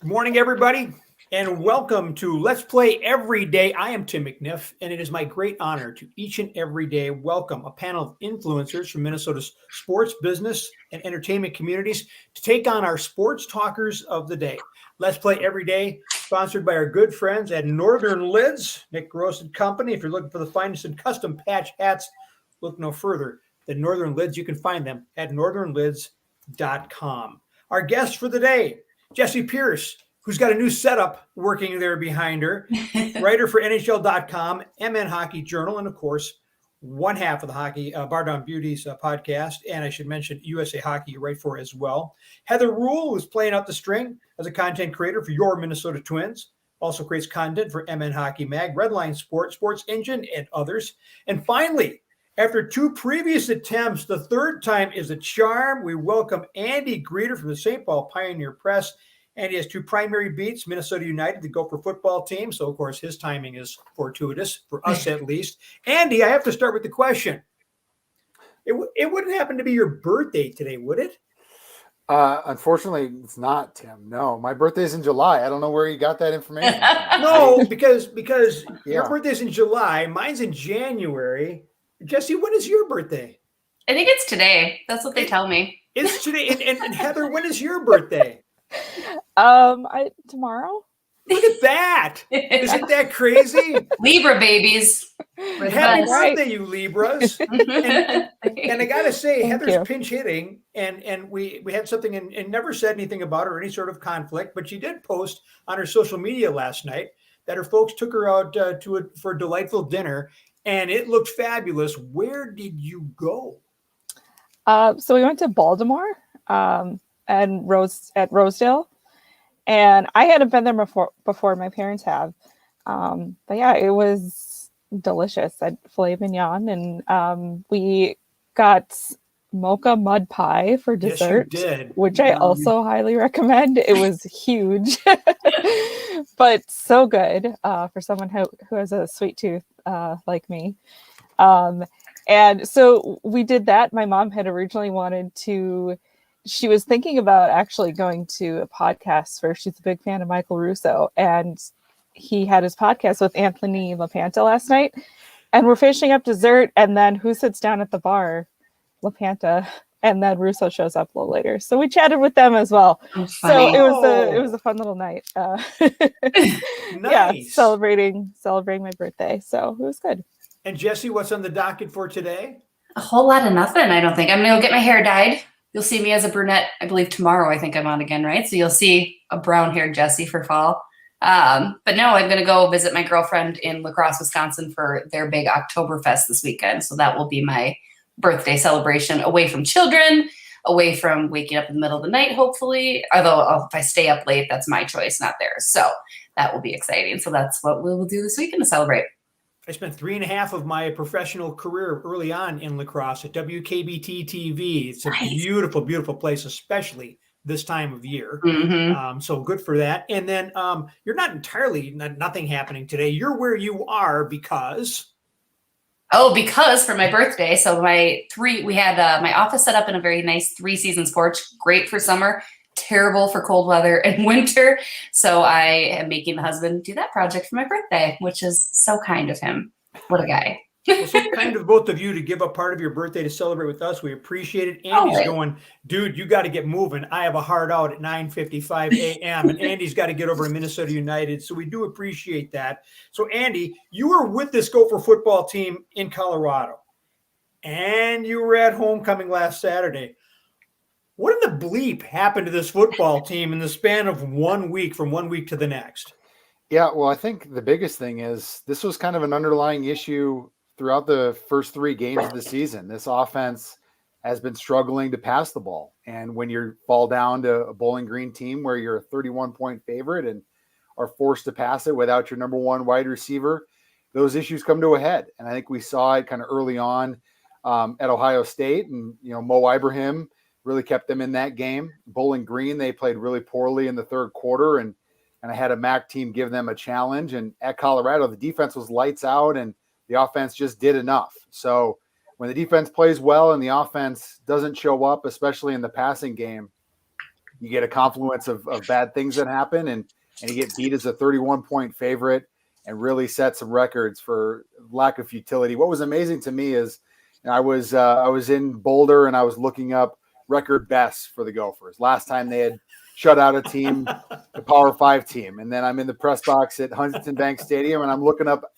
Good morning, everybody, and welcome to Let's Play Every Day. I am Tim McNiff, and it is my great honor to each and every day welcome a panel of influencers from Minnesota's sports, business, and entertainment communities to take on our sports talkers of the day. Let's Play Every Day, sponsored by our good friends at Northern Lids, Nick Gross and Company. If you're looking for the finest in custom patch hats, look no further than Northern Lids. You can find them at northernlids.com. Our guests for the day, Jessi Pierce, who's got a new setup working there behind her, writer for NHL.com, MN Hockey Journal, and of course, one half of the Hockey Bar Down Beauties podcast. And I should mention USA Hockey you write for as well. Heather Rule, who's playing out the string as a content creator for your Minnesota Twins, also creates content for MN Hockey Mag, Redline Sports, Sports Engine, and others. And finally, after two previous attempts, the third time is a charm. We welcome Andy Greder from the St. Paul Pioneer Press. And he has two primary beats, Minnesota United, the Gopher football team. So, of course, his timing is fortuitous, for us at least. Andy, I have to start with the question. It wouldn't happen to be your birthday today, would it? Unfortunately, it's not, Tim. No, my birthday's in July. I don't know where you got that information from. No, because your birthday's in July. Mine's in January. Jessi, when is your birthday? I think it's today. That's what they tell me. It's today. And Heather, when is your birthday? Tomorrow. Look at that. Isn't that crazy? Libra babies. Happy birthday, you Libras. and I got to say, Heather's pinch hitting, and we had something and never said anything about her or any sort of conflict, but she did post on her social media last night that her folks took her out for a delightful dinner, and it looked fabulous. Where did you go? So we went to Baltimore and Rosedale. And I hadn't been there before. My parents have. But yeah, it was delicious. I had filet mignon, and we got mocha mud pie for dessert, yes, you did. Which I also highly recommend. It was huge, but so good for someone who has a sweet tooth like me. And so we did that. My mom had originally wanted to. She was thinking about actually going to a podcast where she's a big fan of Michael Russo, and he had his podcast with Anthony LaPanta last night, and we're finishing up dessert, and then who sits down at the bar? LaPanta, and then Russo shows up a little later. So we chatted with them as well. So it was a fun little night. Nice. Yeah, celebrating my birthday. So it was good. And Jessi, what's on the docket for today? A whole lot of nothing, I don't think. I'm going to go get my hair dyed. You'll see me as a brunette, I believe tomorrow. I think I'm on again, right? So you'll see a brown-haired Jessi for fall. But no, I'm going to go visit my girlfriend in La Crosse, Wisconsin for their big Oktoberfest this weekend. So that will be my birthday celebration away from children, away from waking up in the middle of the night, hopefully. Although if I stay up late, that's my choice, not theirs. So that will be exciting. So that's what we will do this weekend to celebrate. I spent 3.5 of my professional career early on in La Crosse at WKBT TV. It's a beautiful, beautiful place, especially this time of year. Mm-hmm. So good for that. And then you're not entirely nothing happening today. You're where you are because for my birthday. So we had my office set up in a very nice 3-seasons porch, great for summer, terrible for cold weather and winter. So I am making the husband do that project for my birthday, which is so kind of him. What a guy. Well, so kind of both of you to give up part of your birthday to celebrate with us. We appreciate it. Andy's going, dude, you got to get moving. I have a hard out at 9:55 a.m. and Andy's got to get over to Minnesota United. So we do appreciate that. So Andy, you were with this Gopher football team in Colorado, and you were at homecoming last Saturday. What in the bleep happened to this football team in the span of 1 week, from 1 week to the next? Yeah, well, I think the biggest thing is this was kind of an underlying issue throughout the first 3 games of the season. This offense has been struggling to pass the ball. And when you fall down to a Bowling Green team where you're a 31-point favorite and are forced to pass it without your number one wide receiver, those issues come to a head. And I think we saw it kind of early on at Ohio State. And, Mo Ibrahim really kept them in that game. Bowling Green, they played really poorly in the third quarter, and I had a MAC team give them a challenge. And at Colorado, the defense was lights out, and the offense just did enough. So when the defense plays well and the offense doesn't show up, especially in the passing game, you get a confluence of bad things that happen, and you get beat as a 31-point favorite and really set some records for lack of futility. What was amazing to me is I was in Boulder and I was looking up record bests for the Gophers. Last time they had shut out a team, the Power 5 team. And then I'm in the press box at Huntington Bank Stadium and I'm looking up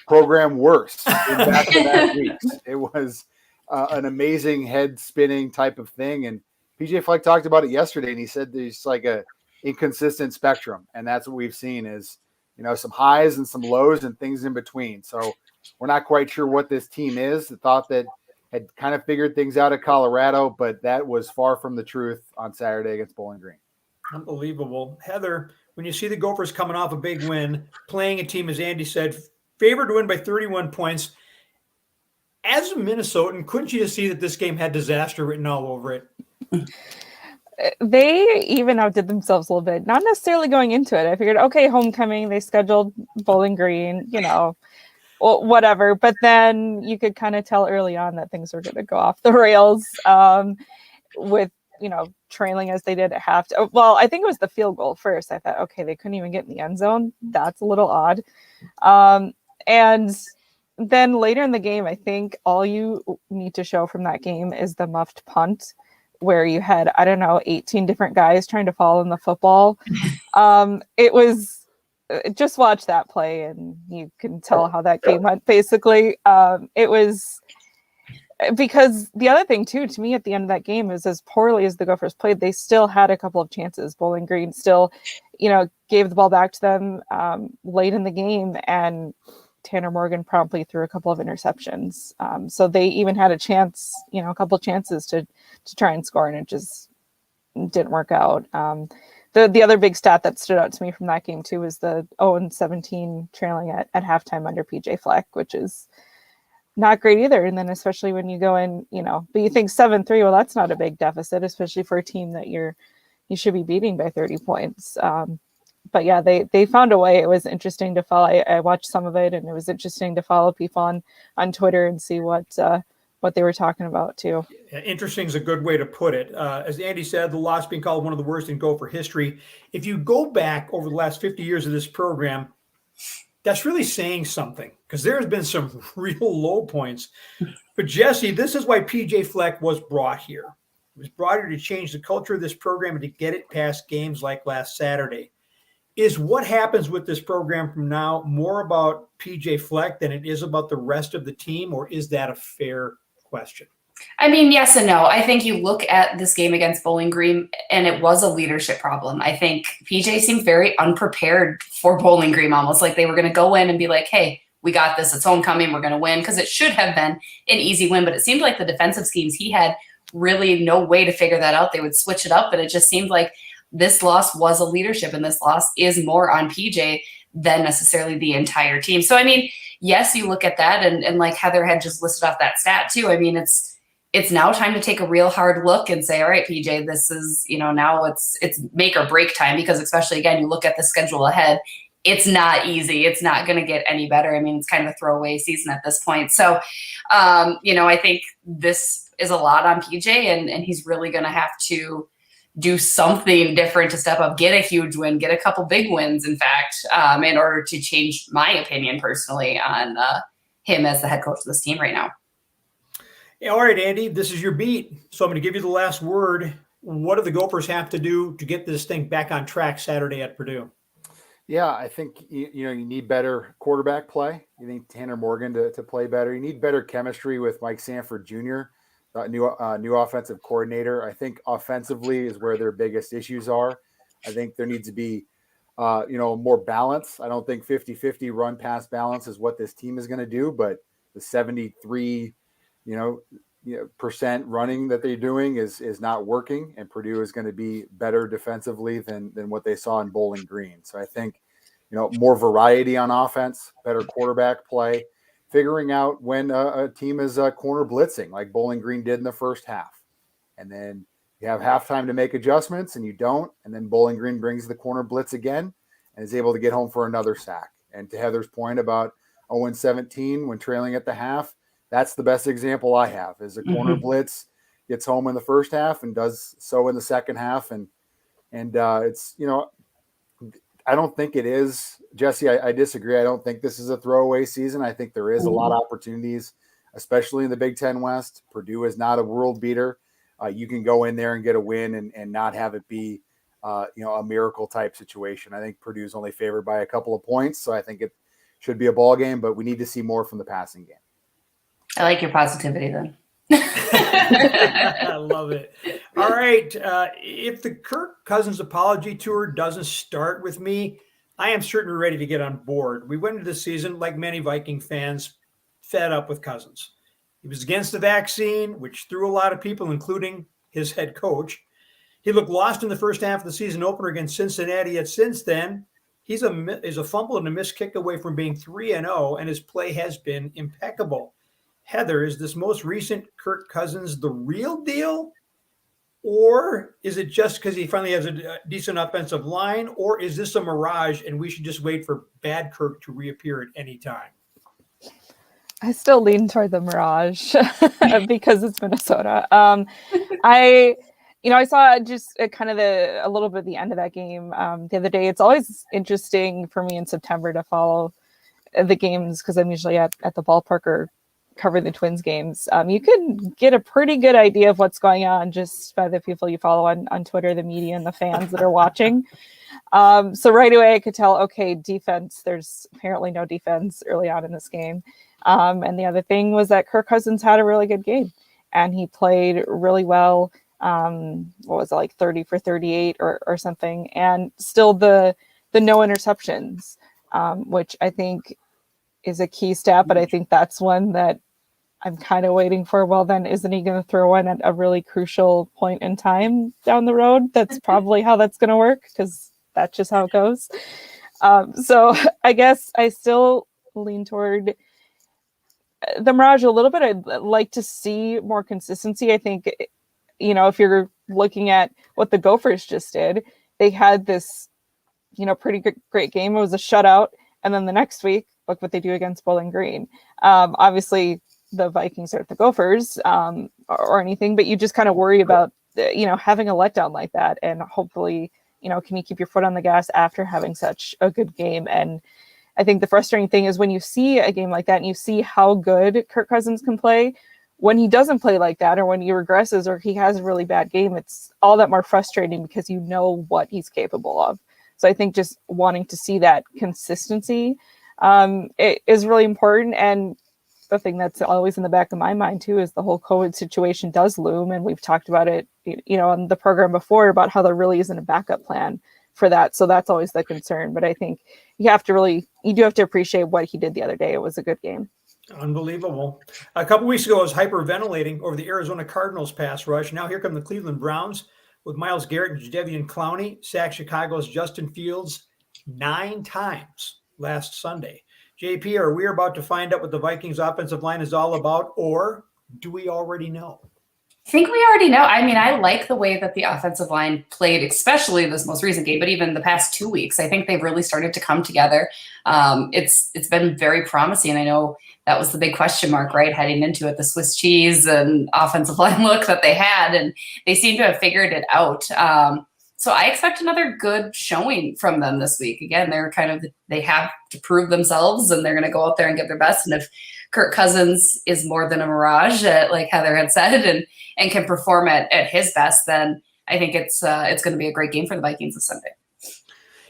program worst in back-to-back weeks. It was an amazing head-spinning type of thing. And PJ Fleck talked about it yesterday, and he said there's like a inconsistent spectrum. And that's what we've seen is, some highs and some lows and things in between. So we're not quite sure what this team is. The thought that had kind of figured things out at Colorado, but that was far from the truth on Saturday against Bowling Green. Unbelievable. Heather, when you see the Gophers coming off a big win, playing a team, as Andy said, favored to win by 31 points, as a Minnesotan, couldn't you just see that this game had disaster written all over it? They even outdid themselves a little bit, not necessarily going into it. I figured, okay, homecoming, they scheduled Bowling Green, whatever. But then you could kind of tell early on that things were going to go off the rails with, trailing as they did at half. Well, I think it was the field goal first. I thought, okay, they couldn't even get in the end zone. That's a little odd. And then later in the game, I think all you need to show from that game is the muffed punt, where you had, 18 different guys trying to fall in the football. It was, just watch that play and you can tell how that game went. Basically, it was, because the other thing too, to me at the end of that game is, as poorly as the Gophers played, they still had a couple of chances. Bowling Green still, gave the ball back to them late in the game, and Tanner Morgan promptly threw a couple of interceptions. So they even had a chance, a couple of chances to try and score, and it just didn't work out. The other big stat that stood out to me from that game too was the 0-17 trailing at halftime under PJ Fleck, which is not great either. And then especially when you go in, but you think 7-3, well, that's not a big deficit, especially for a team that you should be beating by 30 points. But yeah, they found a way. It was interesting to follow. I watched some of it, and it was interesting to follow people on Twitter and see what they were talking about too. Yeah, interesting is a good way to put it. As Andy said, the loss being called one of the worst in Gopher history. If you go back over the last 50 years of this program, that's really saying something, because there has been some real low points. But Jessi, this is why PJ Fleck was brought here. He was brought here to change the culture of this program and to get it past games like last Saturday. Is what happens with this program from now more about PJ Fleck than it is about the rest of the team, or is that a fair question? I mean, yes and no. I think you look at this game against Bowling Green, and it was a leadership problem. I think PJ seemed very unprepared for Bowling Green, almost like they were going to go in and be like, hey, we got this. It's homecoming. We're going to win, because it should have been an easy win. But it seemed like the defensive schemes, he had really no way to figure that out. They would switch it up, but it just seemed like this loss was a leadership, and this loss is more on PJ than necessarily the entire team. So, I mean, yes, you look at that, and like Heather had just listed off that stat too. I mean, it's now time to take a real hard look and say, all right, PJ, this is, now it's make or break time, because especially, again, you look at the schedule ahead, it's not easy. It's not going to get any better. I mean, it's kind of a throwaway season at this point. So, I think this is a lot on PJ, and he's really going to have to do something different to step up, get a huge win, get a couple big wins, in fact, in order to change my opinion personally on him as the head coach of this team right now. Yeah, all right, Andy, this is your beat. So I'm going to give you the last word. What do the Gophers have to do to get this thing back on track Saturday at Purdue? Yeah, I think you need better quarterback play. You need Tanner Morgan to play better. You need better chemistry with Mike Sanford Jr., new offensive coordinator. I think offensively is where their biggest issues are. I think there needs to be more balance. I don't think 50-50 run pass balance is what this team is going to do, but the 73 percent running that they're doing is not working, and Purdue is going to be better defensively than what they saw in Bowling Green. So I think more variety on offense, better quarterback play, figuring out when a team is corner blitzing like Bowling Green did in the first half. And then you have halftime to make adjustments, and you don't. And then Bowling Green brings the corner blitz again and is able to get home for another sack. And to Heather's point about 0-17 when trailing at the half, that's the best example I have, is a corner blitz gets home in the first half and does so in the second half. And And it's, I don't think it is. Jessi, I disagree. I don't think this is a throwaway season. I think there is a lot of opportunities, especially in the Big Ten West. Purdue is not a world beater. You can go in there and get a win and not have it be, a miracle type situation. I think Purdue's only favored by a couple of points, so I think it should be a ball game, but we need to see more from the passing game. I like your positivity then. I love it. All right. If the Kirk Cousins apology tour doesn't start with me, I am certainly ready to get on board. We went into the season, like many Viking fans, fed up with Cousins. He was against the vaccine, which threw a lot of people, including his head coach. He looked lost in the first half of the season opener against Cincinnati. Yet since then, he's a fumble and a missed kick away from being 3-0, and his play has been impeccable. Heather, is this most recent Kirk Cousins the real deal? Or is it just because he finally has a decent offensive line? Or is this a mirage and we should just wait for bad Kirk to reappear at any time? I still lean toward the mirage because it's Minnesota. I saw just kind of a little bit at the end of that game the other day. It's always interesting for me in September to follow the games because I'm usually at the ballpark or covering the Twins games. You can get a pretty good idea of what's going on just by the people you follow on Twitter, the media, and the fans that are watching. So right away I could tell, okay, defense, there's apparently no defense early on in this game. And the other thing was that Kirk Cousins had a really good game and he played really well. What was it, like 30 for 38 or something, and still the no interceptions, which I think is a key stat, but I think that's one that I'm kind of waiting for. Well, then isn't he going to throw one at a really crucial point in time down the road? That's probably how that's going to work because that's just how it goes. So I guess I still lean toward the mirage a little bit. I'd like to see more consistency. I think, if you're looking at what the Gophers just did, they had this, pretty great game. It was a shutout. And then the next week, look what they do against Bowling Green. Obviously, the Vikings aren't the Gophers or anything, but you just kind of worry about, having a letdown like that. And hopefully, can you keep your foot on the gas after having such a good game? And I think the frustrating thing is when you see a game like that and you see how good Kirk Cousins can play, when he doesn't play like that or when he regresses or he has a really bad game, it's all that more frustrating because you know what he's capable of. So I think just wanting to see that consistency it is really important. And the thing that's always in the back of my mind too is the whole COVID situation does loom. And we've talked about it, on the program before about how there really isn't a backup plan for that. So that's always the concern. But I think you do have to appreciate what he did the other day. It was a good game. Unbelievable. A couple weeks ago, I was hyperventilating over the Arizona Cardinals pass rush. Now here come the Cleveland Browns with Myles Garrett and Jadeveon Clowney, sacked Chicago's Justin Fields 9 times last Sunday. JP, are we about to find out what the Vikings offensive line is all about, or do we already know? I think we already know. I mean, I like the way that the offensive line played, especially this most recent game, but even the past 2 weeks. I think they've really started to come together. It's been very promising. I know that was the big question mark, right, heading into it, the Swiss cheese and offensive line look that they had, and they seem to have figured it out. So I expect another good showing from them this week. Again, they have to prove themselves, and they're going to go out there and give their best. And if Kirk Cousins is more than a mirage, like Heather had said, and can perform at his best, then I think it's going to be a great game for the Vikings this Sunday.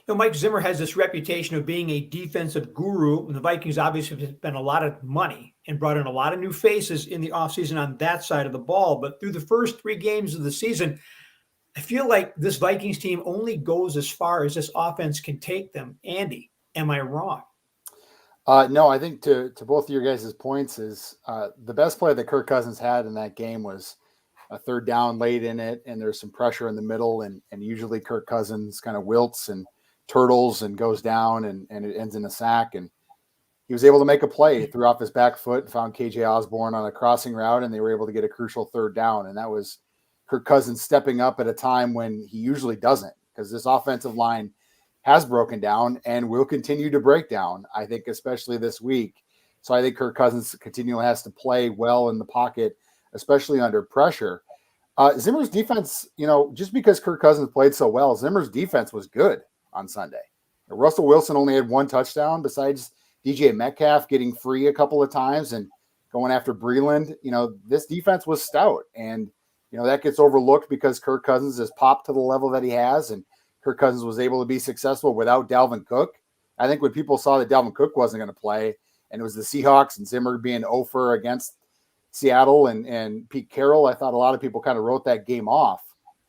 Mike Zimmer has this reputation of being a defensive guru, and the Vikings obviously have spent a lot of money and brought in a lot of new faces in the offseason on that side of the ball. But through the first 3 games of the season, I feel like this Vikings team only goes as far as this offense can take them. Andy, am I wrong? No, I think to both of your guys' points is the best play that Kirk Cousins had in that game was a 3rd down late in it, and there's some pressure in the middle, and usually Kirk Cousins kind of wilts and turtles and goes down and it ends in a sack. And he was able to make a play, threw off his back foot and found KJ Osborne on a crossing route, and they were able to get a crucial 3rd down. And that was Kirk Cousins stepping up at a time when he usually doesn't, because this offensive line has broken down and will continue to break down, I think, especially this week. So I think Kirk Cousins continually has to play well in the pocket, especially under pressure. Zimmer's defense, just because Kirk Cousins played so well, Zimmer's defense was good on Sunday. Russell Wilson only had one touchdown besides DJ Metcalf getting free a couple of times and going after Breland. This defense was stout, and that gets overlooked because Kirk Cousins has popped to the level that he has, and Kirk Cousins was able to be successful without Dalvin Cook. I think when people saw that Dalvin Cook wasn't going to play, and it was the Seahawks and Zimmer being 0-for against Seattle and Pete Carroll, I thought a lot of people kind of wrote that game off.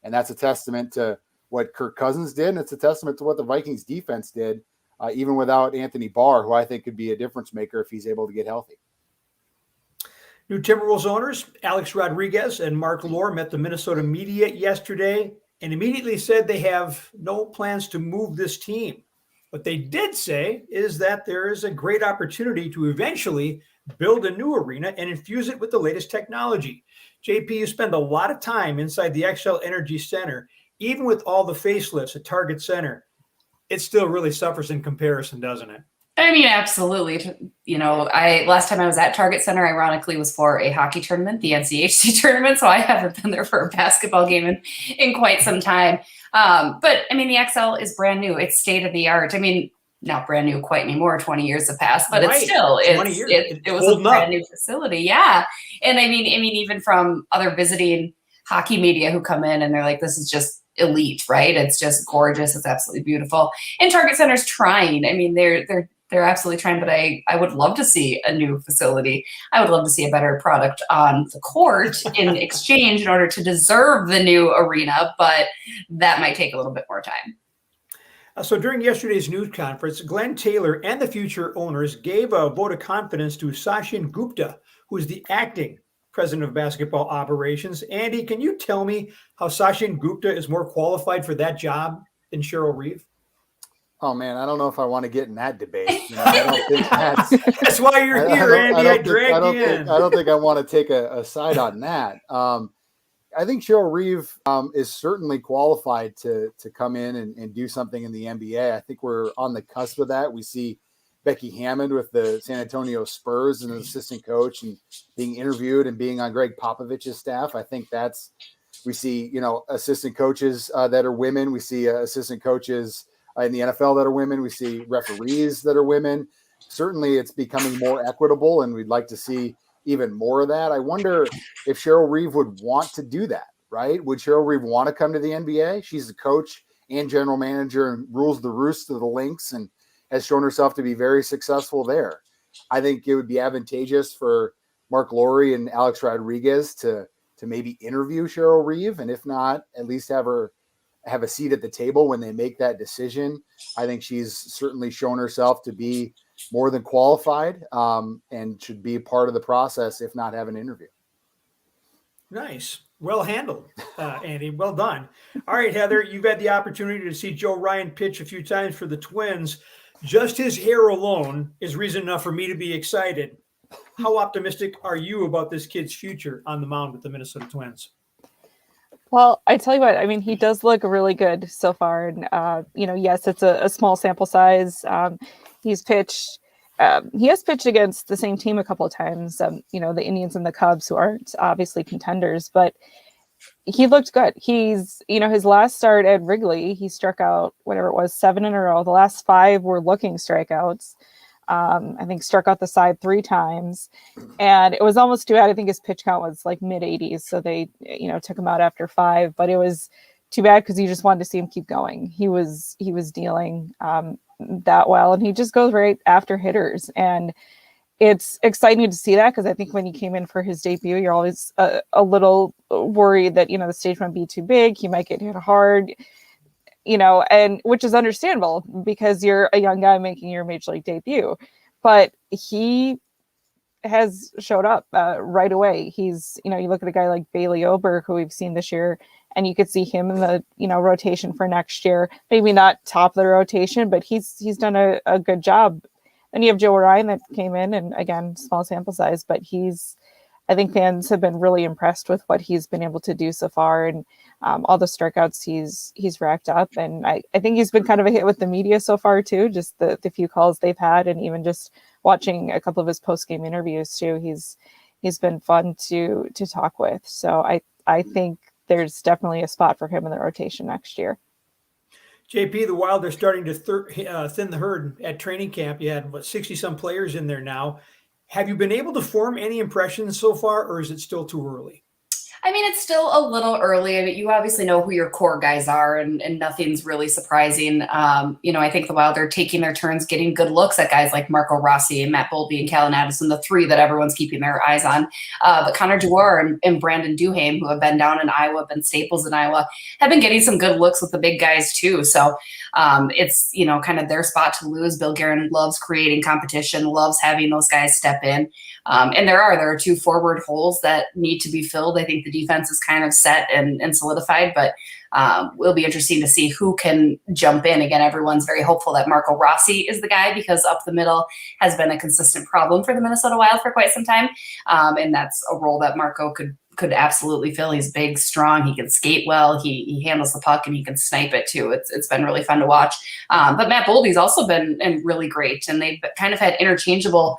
And that's a testament to what Kirk Cousins did, and it's a testament to what the Vikings defense did, even without Anthony Barr, who I think could be a difference maker if he's able to get healthy. New Timberwolves owners Alex Rodriguez and Mark Lore met the Minnesota media yesterday and immediately said they have no plans to move this team. What they did say is that there is a great opportunity to eventually build a new arena and infuse it with the latest technology. JP, you spend a lot of time inside the XL Energy Center. Even with all the facelifts at Target Center, it still really suffers in comparison, doesn't it? I mean, absolutely. Last time I was at Target Center, ironically, was for a hockey tournament, the NCHC tournament. So I haven't been there for a basketball game in quite some time. But I mean, the XL is brand new. It's state of the art. I mean, not brand new quite anymore. 20 years have passed, but right. It was a brand new facility. Yeah. And I mean, even from other visiting hockey media who come in and they're like, this is just elite, right? It's just gorgeous. It's absolutely beautiful. And Target Center's trying. I mean, they're absolutely trying, but I would love to see a new facility. I would love to see a better product on the court in exchange in order to deserve the new arena, but that might take a little bit more time. So during yesterday's news conference, Glenn Taylor and the future owners gave a vote of confidence to Sachin Gupta, who is the acting president of basketball operations. Andy, can you tell me how Sachin Gupta is more qualified for that job than Cheryl Reeve? Oh man, I don't know if I want to get in that debate. I don't think that's why you're here, Andy. I dragged you in. I don't think I want to take a side on that. I think Cheryl Reeve is certainly qualified to come in and do something in the NBA. I think we're on the cusp of that. We see Becky Hammond with the San Antonio Spurs as an assistant coach and being interviewed and being on Greg Popovich's staff. I think we see, assistant coaches that are women. We see assistant coaches in the NFL that are women. We see referees that are women. Certainly it's becoming more equitable, and we'd like to see even more of that. I wonder if Cheryl Reeve would want to do that, right? Would Cheryl Reeve want to come to the NBA? She's the coach and general manager and rules the roost of the Lynx and has shown herself to be very successful there. I think it would be advantageous for Mark Lore and Alex Rodriguez to maybe interview Cheryl Reeve, and if not, at least have a seat at the table when they make that decision. I think she's certainly shown herself to be more than qualified and should be part of the process, if not have an interview. Nice. Well handled, Andy. Well done. All right, Heather, you've had the opportunity to see Joe Ryan pitch a few times for the Twins. Just his hair alone is reason enough for me to be excited. How optimistic are you about this kid's future on the mound with the Minnesota Twins? Well, I tell you what, I mean, he does look really good so far. And, yes, it's a small sample size. He has pitched against the same team a couple of times, the Indians and the Cubs, who aren't obviously contenders, but he looked good. He's, his last start at Wrigley, he struck out, 7 in a row. The last 5 were looking strikeouts. I think struck out the side 3 times, and it was almost too bad. I think his pitch count was like mid 80s. So they, took him out after 5, but it was too bad because you just wanted to see him keep going. He was dealing that well, and he just goes right after hitters. And it's exciting to see that, because I think when he came in for his debut, you're always a little worried that, the stage might be too big. He might get hit hard. And which is understandable because you're a young guy making your major league debut, but he has showed up right away. He's, you look at a guy like Bailey Ober, who we've seen this year, and you could see him in the, rotation for next year, maybe not top of the rotation, but he's done a good job. Then you have Joe Ryan that came in, and again, small sample size, but I think fans have been really impressed with what he's been able to do so far, and all the strikeouts he's racked up. And I think he's been kind of a hit with the media so far too, just the few calls they've had, and even just watching a couple of his post-game interviews too. He's been fun to talk with. So I think there's definitely a spot for him in the rotation next year. JP, the Wild are starting to thin the herd at training camp. You had, 60-some players in there now. Have you been able to form any impressions so far, or is it still too early? I mean, it's still a little early. I mean, you obviously know who your core guys are, and nothing's really surprising. I think the Wild are taking their turns getting good looks at guys like Marco Rossi and Matt Bolby and Callan Addison, the three that everyone's keeping their eyes on. But Connor Dewar and Brandon Duhaime, who have been down in Iowa, been staples in Iowa, have been getting some good looks with the big guys too. So it's, kind of their spot to lose. Bill Guerin loves creating competition, loves having those guys step in. And there are two forward holes that need to be filled. I think the defense is kind of set and solidified, but it'll be interesting to see who can jump in. Again, everyone's very hopeful that Marco Rossi is the guy, because up the middle has been a consistent problem for the Minnesota Wild for quite some time. And that's a role that Marco could absolutely fill. He's big, strong. He can skate well. He handles the puck, and he can snipe it too. It's been really fun to watch. But Matt Bolby's also been really great, and they've kind of had interchangeable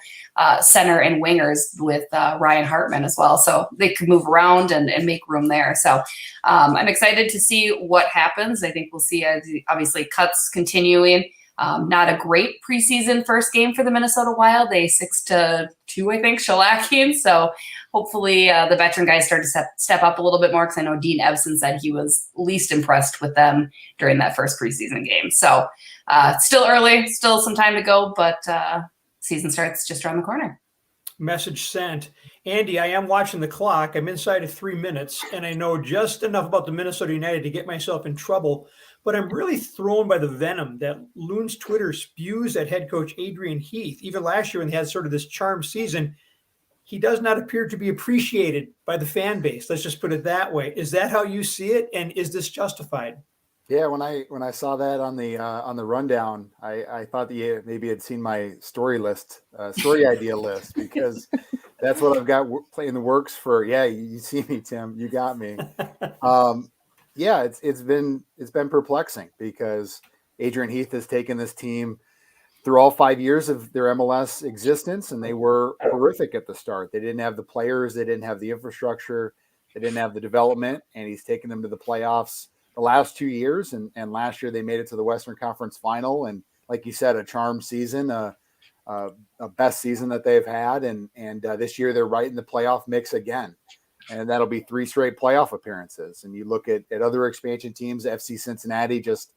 center and wingers with Ryan Hartman as well. So they could move around and make room there. So I'm excited to see what happens. I think we'll see, obviously, cuts continuing. Not a great preseason first game for the Minnesota Wild. They 6-2, I think, shellacking. So hopefully the veteran guys start to step up a little bit more, because I know Dean Evson said he was least impressed with them during that first preseason game. So still early, still some time to go, but season starts just around the corner. Message sent. Andy, I am watching the clock. I'm inside of 3 minutes, and I know just enough about the Minnesota United to get myself in trouble. But I'm really thrown by the venom that Loon's Twitter spews at head coach Adrian Heath. Even last year, when they had sort of this charmed season, he does not appear to be appreciated by the fan base. Let's just put it that way. Is that how you see it? And is this justified? Yeah, when I saw that on the rundown, I thought that you maybe had seen my story idea list, because that's what I've got in the works for. Yeah, you see me, Tim. You got me. Yeah, it's been perplexing, because Adrian Heath has taken this team through all 5 years of their MLS existence, and they were horrific at the start. They didn't have the players, they didn't have the infrastructure, they didn't have the development, and he's taken them to the playoffs the last 2 years, and last year they made it to the Western Conference Final, and like you said, a charmed season, a best season that they've had, and this year they're right in the playoff mix again, and that'll be 3 straight playoff appearances. And you look at other expansion teams. FC Cincinnati just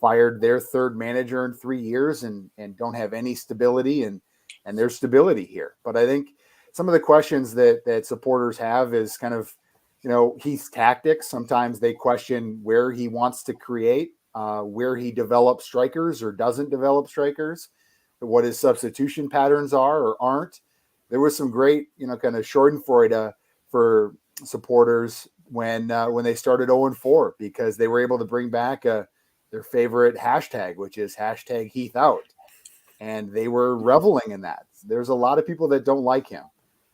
fired their third manager in 3 years and don't have any stability, and there's stability here. But I think some of the questions that supporters have is kind of, Heath's tactics. Sometimes they question where he wants to create, where he develops strikers or doesn't develop strikers, what his substitution patterns are or aren't. There was some great, kind of Schadenfreude for supporters when they started 0-4, because they were able to bring back their favorite hashtag, which is hashtag Heath out. And they were reveling in that. There's a lot of people that don't like him,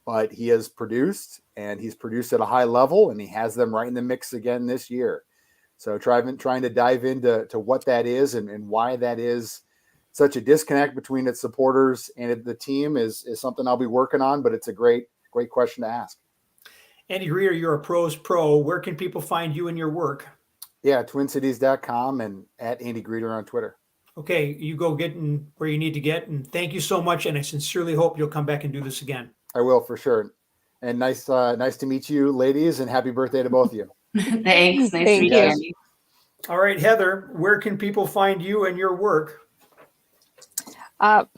but he has produced, and he's produced at a high level, and he has them right in the mix again this year. So trying to dive into what that is and why that is such a disconnect between its supporters and the team is something I'll be working on, but it's a great question to ask. Andy Greder, you're a pro's pro. Where can people find you and your work? Yeah, twincities.com and at Andy Greder on Twitter. Okay, you go get where you need to get, and thank you so much, and I sincerely hope you'll come back and do this again. I will, for sure. And nice to meet you, ladies, and happy birthday to both of you. Thanks. Nice to meet you, Andy. All right, Heather, where can people find you and your work?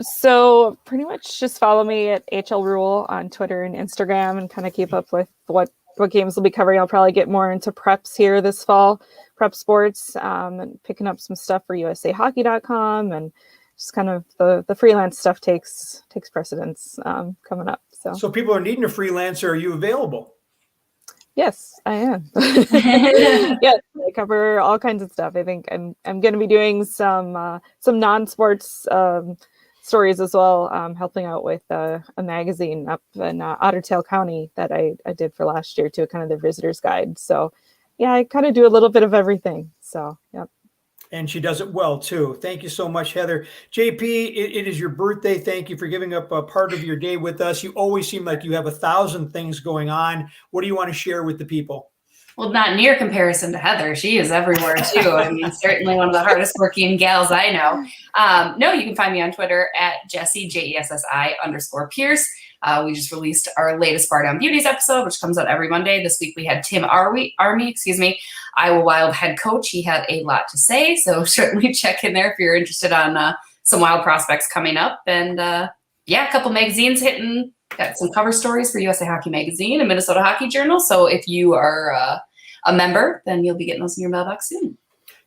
So pretty much just follow me at HL Rule on Twitter and Instagram, and kind of keep up with what games we'll be covering. I'll probably get more into preps here this fall, prep sports, and picking up some stuff for USAHockey.com, and just kind of the freelance stuff takes precedence coming up. So people are needing a freelancer. Are you available? Yes, I am. Yes, I cover all kinds of stuff. I think I'm going to be doing some non-sports stories as well, helping out with a magazine up in Otter Tail County that I did for last year too, kind of the visitor's guide. So yeah, I kind of do a little bit of everything. So yeah. And she does it well too. Thank you so much, Heather. JP, it is your birthday. Thank you for giving up a part of your day with us. You always seem like you have 1,000 things going on. What do you want to share with the people? Well, not near comparison to Heather. She is everywhere too. I mean, certainly one of the hardest working gals I know. No, you can find me on Twitter at Jessi, Jessi_Pierce. We just released our latest Bar Down Beauties episode, which comes out every Monday. This week we had Tim Army, Iowa Wild head coach. He had a lot to say, so certainly check in there if you're interested on some Wild prospects coming up. And a couple magazines hitting. Got some cover stories for USA Hockey Magazine and Minnesota Hockey Journal. So if you are a member, then you'll be getting those in your mailbox soon.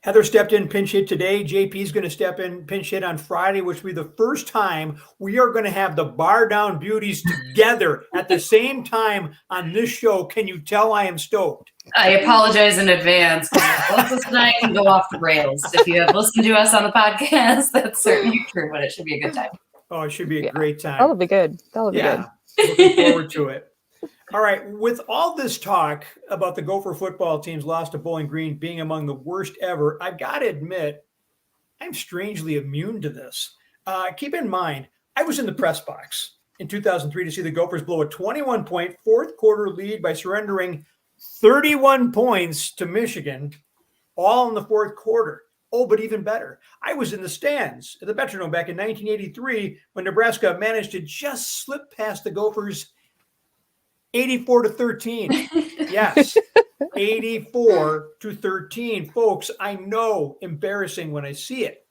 Heather stepped in pinch hit today. JP's going to step in pinch hit on Friday, which will be the first time we are going to have the Bar Down Beauties together at the same time on this show. Can you tell I am stoked? I apologize in advance. This tonight can go off the rails. If you have listened to us on the podcast, that's certainly true, but it should be a good time. Oh, it should be a great time. That'll be good. That'll be good. Looking forward to it. All right. With all this talk about the Gopher football team's loss to Bowling Green being among the worst ever, I've got to admit, I'm strangely immune to this. Keep in mind, I was in the press box in 2003 to see the Gophers blow a 21-point fourth quarter lead by surrendering 31 points to Michigan, all in the fourth quarter. Oh, but even better, I was in the stands at the Metrodome back in 1983 when Nebraska managed to just slip past the Gophers 84-13. Yes, 84-13. Folks, I know, embarrassing when I see it.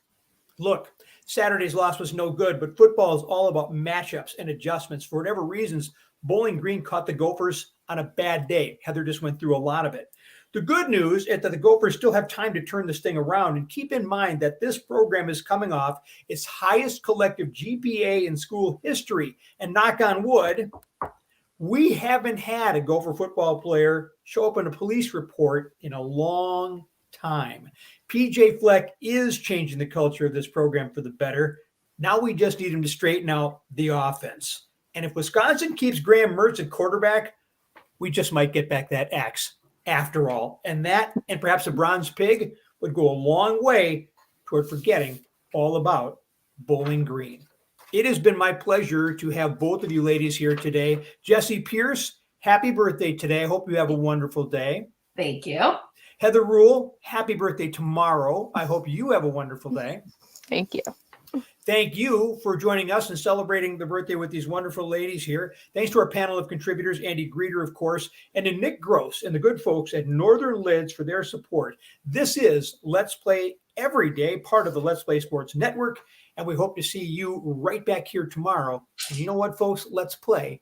Look, Saturday's loss was no good, but football is all about matchups and adjustments. For whatever reasons, Bowling Green caught the Gophers on a bad day. Heather just went through a lot of it. The good news is that the Gophers still have time to turn this thing around. And keep in mind that this program is coming off its highest collective GPA in school history. And knock on wood, we haven't had a Gopher football player show up in a police report in a long time. PJ Fleck is changing the culture of this program for the better. Now we just need him to straighten out the offense. And if Wisconsin keeps Graham Mertz at quarterback, we just might get back that axe after all. And that, and perhaps a bronze pig, would go a long way toward forgetting all about Bowling Green. It has been my pleasure to have both of you ladies here today. Jessi Pierce, happy birthday today. I hope you have a wonderful day. Thank you. Heather Rule, happy birthday tomorrow. I hope you have a wonderful day. Thank you. Thank you for joining us and celebrating the birthday with these wonderful ladies here. Thanks to our panel of contributors, Andy Greder, of course, and to Nick Gross and the good folks at Northern Lids for their support. This is Let's Play Every Day, part of the Let's Play Sports Network, and we hope to see you right back here tomorrow. And you know what, folks? Let's play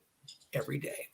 every day.